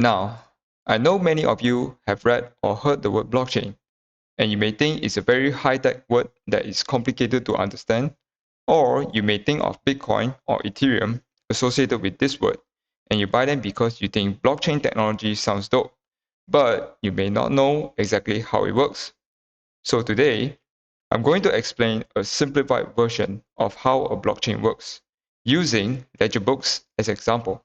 Now, I know many of you have read or heard the word blockchain, and you may think it's a very high-tech word that is complicated to understand, or you may think of Bitcoin or Ethereum associated with this word, and you buy them because you think blockchain technology sounds dope, but you may not know exactly how it works. So today, I'm going to explain a simplified version of how a blockchain works, using ledger books as an example.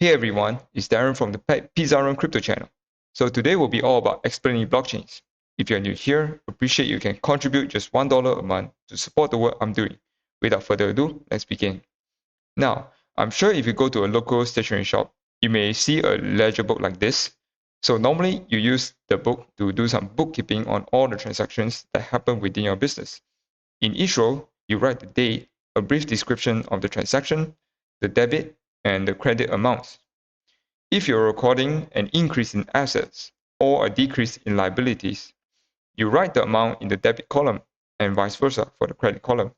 Hey everyone, it's Darren from the PizzadrenCrypto channel. So today will be all about explaining blockchains. If you're new here, appreciate you can contribute just $1 a month to support the work I'm doing. Without further ado, let's begin. Now, I'm sure if you go to a local stationery shop, you may see a ledger book like this. So normally you use the book to do some bookkeeping on all the transactions that happen within your business. In each row, you write the date, a brief description of the transaction, the debit, and the credit amounts. If you're recording an increase in assets or a decrease in liabilities, you write the amount in the debit column and vice versa for the credit column.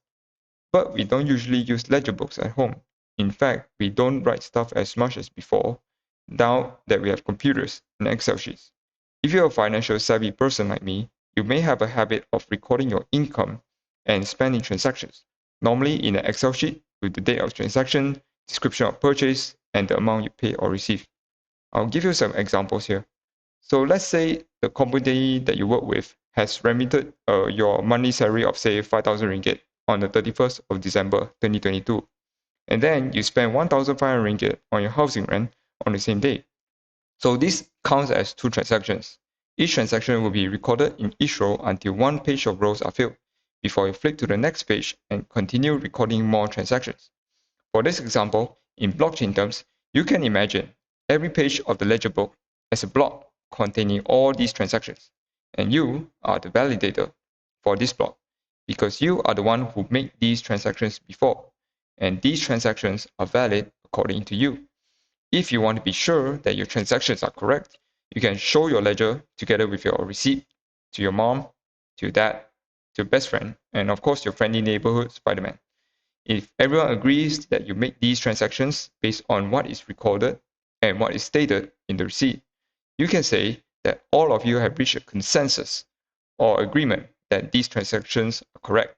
But we don't usually use ledger books at home. In fact, we don't write stuff as much as before, now that we have computers and Excel sheets. If you're a financial savvy person like me, you may have a habit of recording your income and spending transactions, normally in an Excel sheet with the date of transaction, description of purchase, and the amount you pay or receive. I'll give you some examples here. So let's say the company that you work with has remitted your monthly salary of say 5,000 ringgit on the 31st of December 2022. And then you spend 1,500 ringgit on your housing rent on the same day. So this counts as two transactions. Each transaction will be recorded in each row until one page of rows are filled before you flip to the next page and continue recording more transactions. For this example, in blockchain terms, you can imagine every page of the ledger book as a block containing all these transactions, and you are the validator for this block because you are the one who made these transactions before, and these transactions are valid according to you. If you want to be sure that your transactions are correct, you can show your ledger together with your receipt to your mom, to your dad, to your best friend, and of course your friendly neighborhood Spider-Man. If everyone agrees that you make these transactions based on what is recorded and what is stated in the receipt, you can say that all of you have reached a consensus or agreement that these transactions are correct.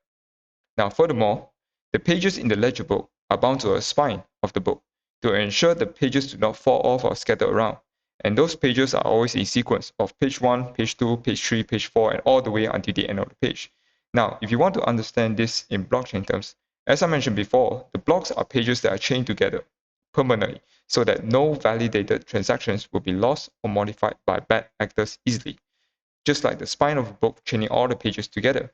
Now, furthermore, the pages in the ledger book are bound to a spine of the book to ensure the pages do not fall off or scatter around. And those pages are always in sequence of page 1, page 2, page 3, page 4, and all the way until the end of the page. Now, if you want to understand this in blockchain terms, as I mentioned before, the blocks are pages that are chained together permanently so that no validated transactions will be lost or modified by bad actors easily, just like the spine of a book chaining all the pages together.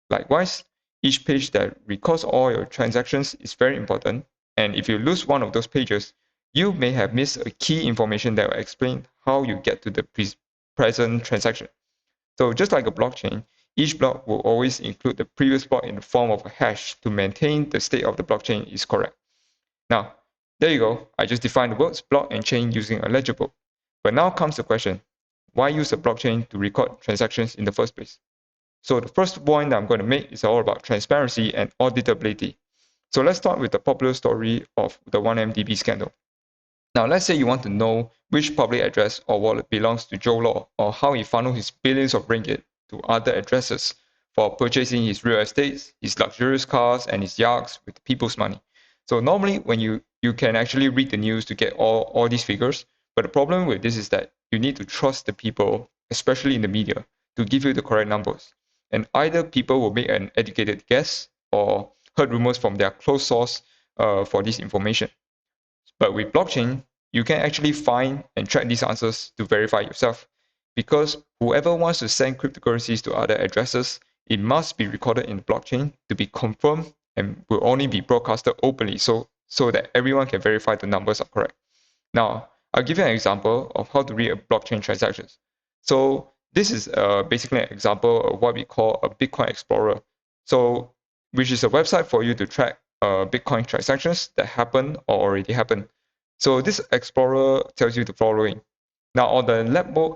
Likewise, each page that records all your transactions is very important, and if you lose one of those pages, you may have missed a key information that will explain how you get to the present transaction. So just like a blockchain, each block will always include the previous block in the form of a hash to maintain the state of the blockchain is correct. Now, there you go. I just defined the words block and chain using a ledger book. But now comes the question, why use a blockchain to record transactions in the first place? So the first point that I'm going to make is all about transparency and auditability. So let's start with the popular story of the 1MDB scandal. Now, let's say you want to know which public address or wallet belongs to Joe Law, or how he funneled his billions of ringgit to other addresses for purchasing his real estates, his luxurious cars, and his yachts with people's money. So normally when you can actually read the news to get all these figures, but the problem with this is that you need to trust the people, especially in the media, to give you the correct numbers. And either people will make an educated guess or heard rumors from their close source for this information. But with blockchain, you can actually find and track these answers to verify yourself. Because whoever wants to send cryptocurrencies to other addresses, it must be recorded in the blockchain to be confirmed and will only be broadcasted openly so that everyone can verify the numbers are correct. Now, I'll give you an example of how to read a blockchain transactions. So this is basically an example of what we call a Bitcoin Explorer. So, which is a website for you to track Bitcoin transactions that happen or already happened. So this Explorer tells you the following. Now on the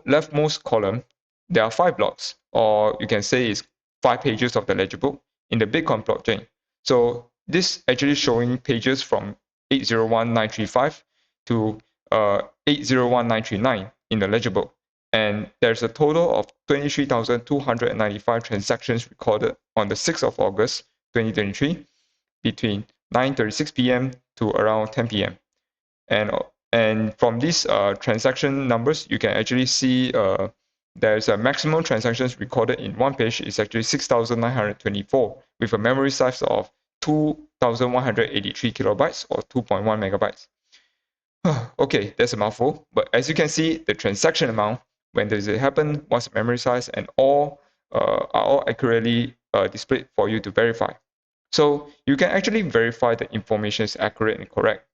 leftmost column, there are 5 blocks, or you can say it's 5 pages of the ledger book in the Bitcoin blockchain. So this actually showing pages from 801,935 to 801939 in the ledger book. And there's a total of 23,295 transactions recorded on the 6th of August 2023 between 9:36 p.m. to around 10 p.m. And from these transaction numbers, you can actually see there's a maximum transactions recorded in one page is actually 6,924 with a memory size of 2,183 kilobytes or 2.1 megabytes. Okay, that's a mouthful, but as you can see, the transaction amount, when does it happen, what's the memory size, and all are all accurately displayed for you to verify. So you can actually verify the information is accurate and correct.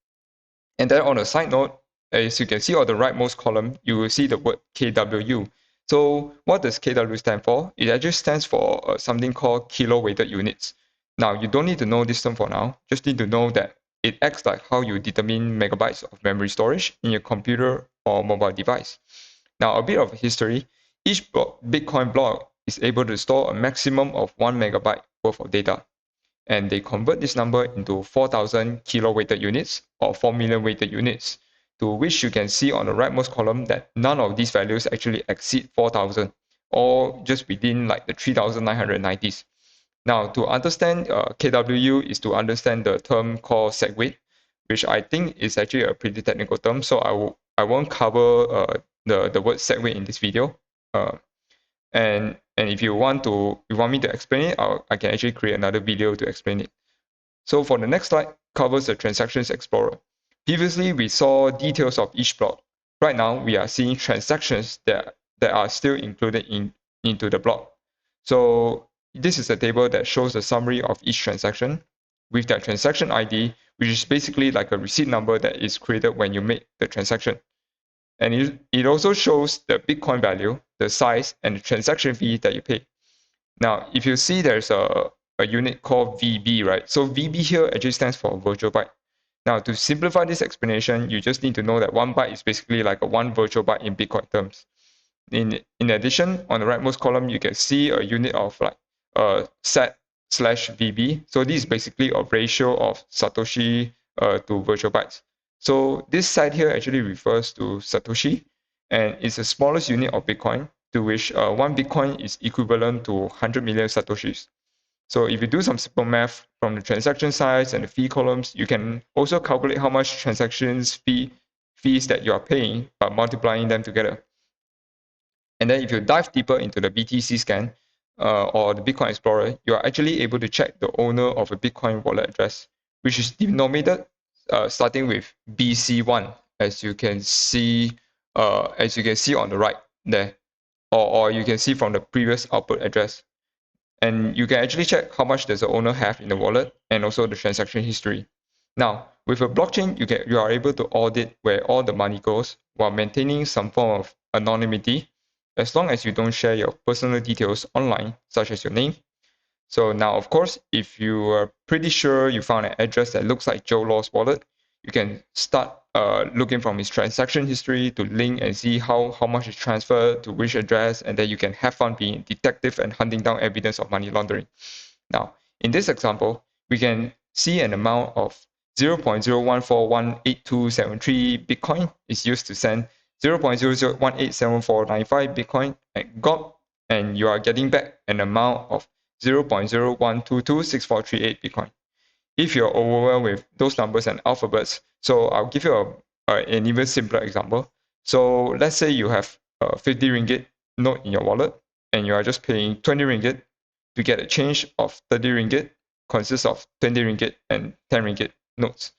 And then on a side note, as you can see on the rightmost column, you will see the word KWU. So what does KW stand for? It actually stands for something called kilo weighted units. Now, you don't need to know this term for now, just need to know that it acts like how you determine megabytes of memory storage in your computer or mobile device. Now, a bit of history. Each Bitcoin block is able to store a maximum of 1 megabyte worth of data. And they convert this number into 4,000 kilo weighted units or 4 million weighted units, to which you can see on the rightmost column that none of these values actually exceed 4,000, or just within like the 3,990s. Now, to understand KWU is to understand the term called seg weight, which I think is actually a pretty technical term, so I won't cover the word seg weight in this video. And if you want me to explain it, I can actually create another video to explain it. So for the next slide, covers the Transactions Explorer. Previously, we saw details of each block. Right now, we are seeing transactions that are still included into the block. So this is a table that shows a summary of each transaction with that transaction ID, which is basically like a receipt number that is created when you make the transaction. And it also shows the Bitcoin value, the size, and the transaction fee that you pay. Now, if you see there's a unit called VB, right? So VB here actually stands for virtual byte. Now, to simplify this explanation, you just need to know that 1 byte is basically like a 1 virtual byte in Bitcoin terms. In addition, on the rightmost column, you can see a unit of like SAT/VB. So this is basically a ratio of Satoshi to virtual bytes. So this side here actually refers to Satoshi, and it's the smallest unit of Bitcoin, to which 1 Bitcoin is equivalent to 100 million Satoshis. So if you do some simple math from the transaction size and the fee columns, you can also calculate how much fees that you are paying by multiplying them together. And then if you dive deeper into the BTC scan or the Bitcoin Explorer, you are actually able to check the owner of a Bitcoin wallet address, which is denominated starting with BC1, as you can see on the right there, or you can see from the previous output address. And you can actually check how much does the owner have in the wallet and also the transaction history. Now, with a blockchain, you are able to audit where all the money goes while maintaining some form of anonymity, as long as you don't share your personal details online, such as your name. So now, of course, if you are pretty sure you found an address that looks like Joe Law's wallet, you can start looking from his transaction history to link and see how much is transferred to which address, and then you can have fun being detective and hunting down evidence of money laundering. Now, in this example, we can see an amount of 0.0141827 Bitcoin is used to send 0.00187495 Bitcoin at GOP, and you are getting back an amount of 0.01226438 Bitcoin. If you're overwhelmed with those numbers and alphabets, so I'll give you an even simpler example. So let's say you have a 50 ringgit note in your wallet, and you are just paying 20 ringgit to get a change of 30 ringgit, consists of 20 ringgit and 10 ringgit notes.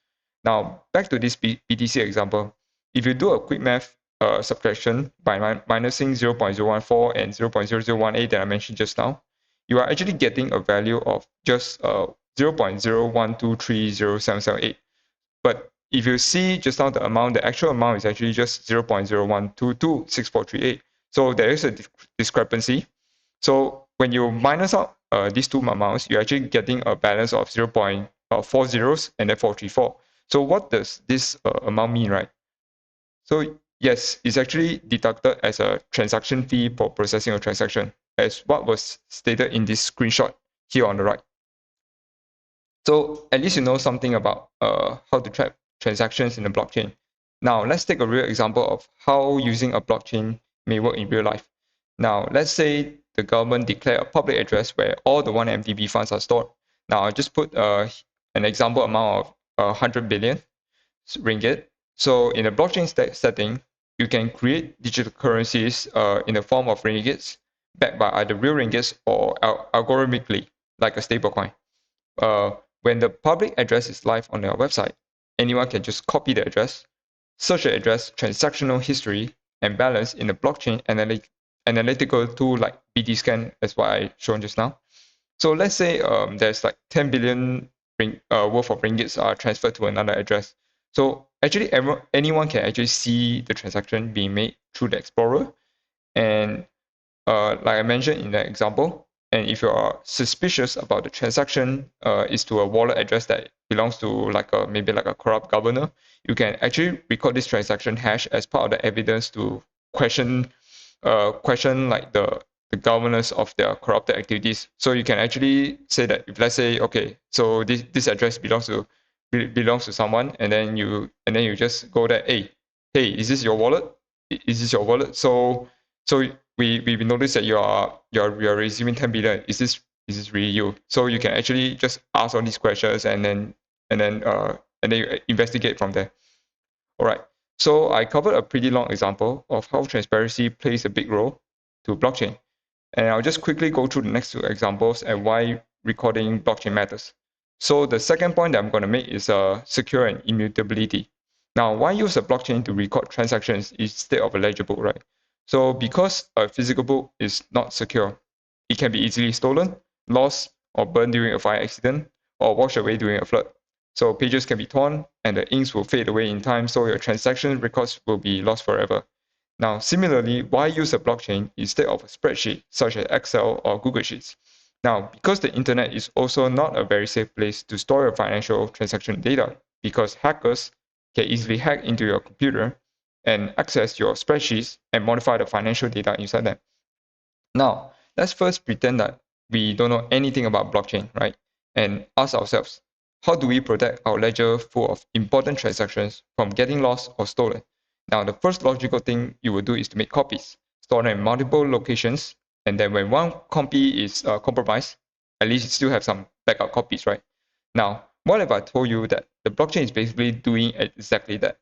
Now, back to this BTC example. If you do a quick math subtraction by minusing 0.014 and 0.0018 that I mentioned just now, you are actually getting a value of just 0.01230778. But if you see just now the amount, the actual amount is actually just 0.01226438. So there is a discrepancy. So when you minus out these two amounts, you're actually getting a balance of 0.4 zeros and then 434. So what does this amount mean, right? So yes, it's actually deducted as a transaction fee for processing a transaction, as what was stated in this screenshot here on the right. So at least you know something about how to track transactions in the blockchain. Now, let's take a real example of how using a blockchain may work in real life. Now, let's say the government declare a public address where all the 1MDB funds are stored. Now, I'll just put an example amount of 100 billion ringgit. So in a blockchain setting, you can create digital currencies in the form of ringgits backed by either real ringgits or algorithmically, like a stablecoin. When the public address is live on your website, anyone can just copy the address, search the address, transactional history, and balance in a blockchain analytical tool like BTScan, as what I shown just now. So let's say there's like 10 billion worth of ringgits are transferred to another address. So actually, anyone can actually see the transaction being made through the Explorer. And like I mentioned in the example, and if you are suspicious about the transaction is to a wallet address that belongs to like maybe like a corrupt governor, you can actually record this transaction hash as part of the evidence to question like the governance of their corrupted activities. So you can actually say that if let's say okay, so this address belongs to someone, and then you just go there, hey, is this your wallet? Is this your wallet? So we notice that you're receiving 10 billion. Is this really you? So you can actually just ask all these questions and then you investigate from there. All right. So I covered a pretty long example of how transparency plays a big role to blockchain. And I'll just quickly go through the next two examples and why recording blockchain matters. So the second point that I'm going to make is secure and immutability. Now, why use a blockchain to record transactions instead of a ledger book, right? So because a physical book is not secure, it can be easily stolen, lost, or burned during a fire accident, or washed away during a flood. So pages can be torn and the inks will fade away in time, so your transaction records will be lost forever. Now, similarly, why use a blockchain instead of a spreadsheet such as Excel or Google Sheets? Now, because the internet is also not a very safe place to store your financial transaction data, because hackers can easily hack into your computer and access your spreadsheets and modify the financial data inside them. Now, let's first pretend that we don't know anything about blockchain, right? And ask ourselves, how do we protect our ledger full of important transactions from getting lost or stolen? Now, the first logical thing you will do is to make copies, store them in multiple locations, and then when one copy is compromised, at least you still have some backup copies, right? Now, what if I told you that the blockchain is basically doing exactly that?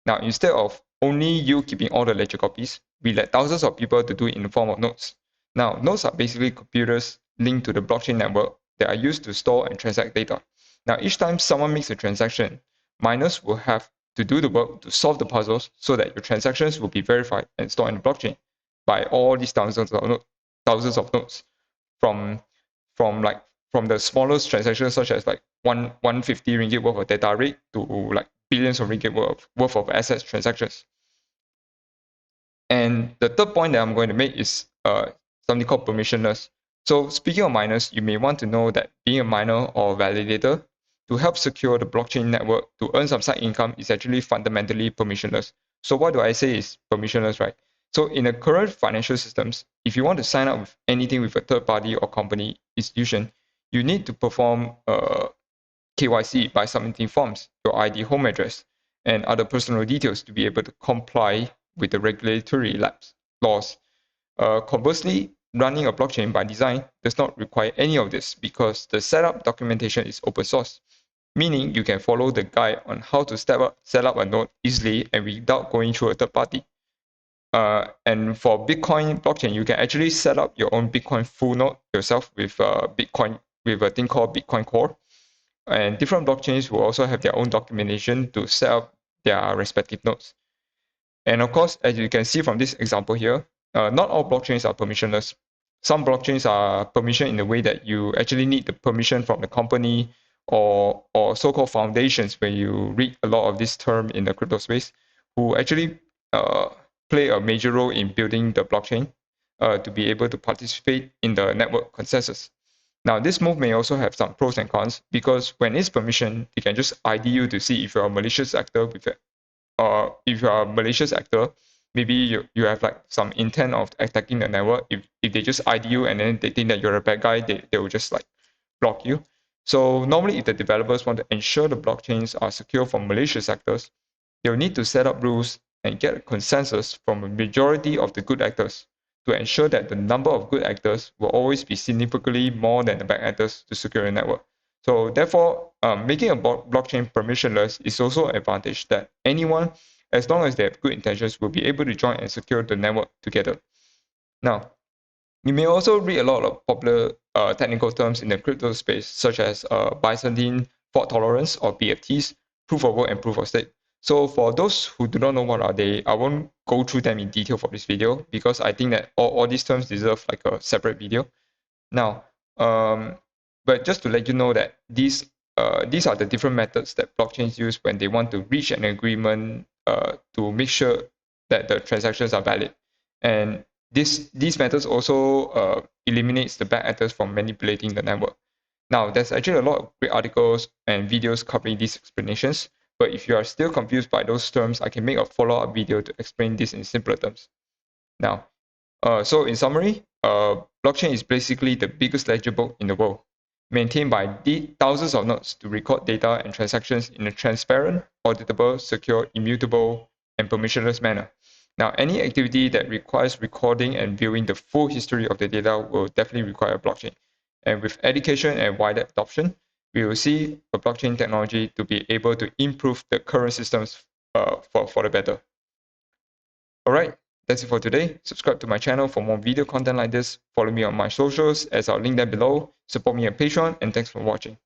Now, instead of only you keeping all the ledger copies, we let thousands of people to do it in the form of nodes. Now, nodes are basically computers linked to the blockchain network that are used to store and transact data. Now, each time someone makes a transaction, miners will have to do the work to solve the puzzles so that your transactions will be verified and stored in the blockchain by all these thousands of nodes, from the smallest transactions such as like 150 ringgit worth of data rate to like billions of ringgit worth of assets transactions. And the third point that I'm going to make is something called permissionless. So speaking of miners, you may want to know that being a miner or validator to help secure the blockchain network to earn some side income is actually fundamentally permissionless. So what do I say is permissionless, right? So in the current financial systems, if you want to sign up with anything with a third party or company institution, you need to perform KYC by submitting forms, your ID, home address, and other personal details to be able to comply with the regulatory laws. Conversely, running a blockchain by design does not require any of this because the setup documentation is open source, meaning you can follow the guide on how to set up a node easily and without going through a third party. And for Bitcoin blockchain, you can actually set up your own Bitcoin full node yourself with Bitcoin with a thing called Bitcoin Core. And different blockchains will also have their own documentation to set up their respective nodes. And of course, as you can see from this example here, not all blockchains are permissionless. Some blockchains are permission in the way that you actually need the permission from the company or so-called foundations, when you read a lot of this term in the crypto space, who actually play a major role in building the blockchain to be able to participate in the network consensus. Now, this move may also have some pros and cons because when it's permission, it can just ID you to see if you're a malicious actor with it. Or if you're a malicious actor, maybe you have like some intent of attacking the network. If they just ID you and then they think that you're a bad guy, they will just like block you. So normally if the developers want to ensure the blockchains are secure from malicious actors, they'll need to set up rules and get a consensus from a majority of the good actors to ensure that the number of good actors will always be significantly more than the bad actors to secure the network. So therefore, making a blockchain permissionless is also an advantage that anyone, as long as they have good intentions, will be able to join and secure the network together. Now, you may also read a lot of popular technical terms in the crypto space, such as Byzantine fault tolerance or BFTs, proof of work and proof of stake. So for those who do not know what are they, I won't go through them in detail for this video because I think that all these terms deserve like a separate video. Now, but just to let you know that these are the different methods that blockchains use when they want to reach an agreement to make sure that the transactions are valid. And these methods also eliminates the bad actors from manipulating the network. Now, there's actually a lot of great articles and videos covering these explanations, but if you are still confused by those terms, I can make a follow-up video to explain this in simpler terms. Now, so in summary, blockchain is basically the biggest ledger book in the world, maintained by thousands of nodes to record data and transactions in a transparent, auditable, secure, immutable, and permissionless manner. Now, any activity that requires recording and viewing the full history of the data will definitely require a blockchain. And with education and wider adoption, we will see a blockchain technology to be able to improve the current systems for the better. All right, that's it for today. Subscribe to my channel for more video content like this. Follow me on my socials as I'll link them below. Support me on Patreon, and thanks for watching.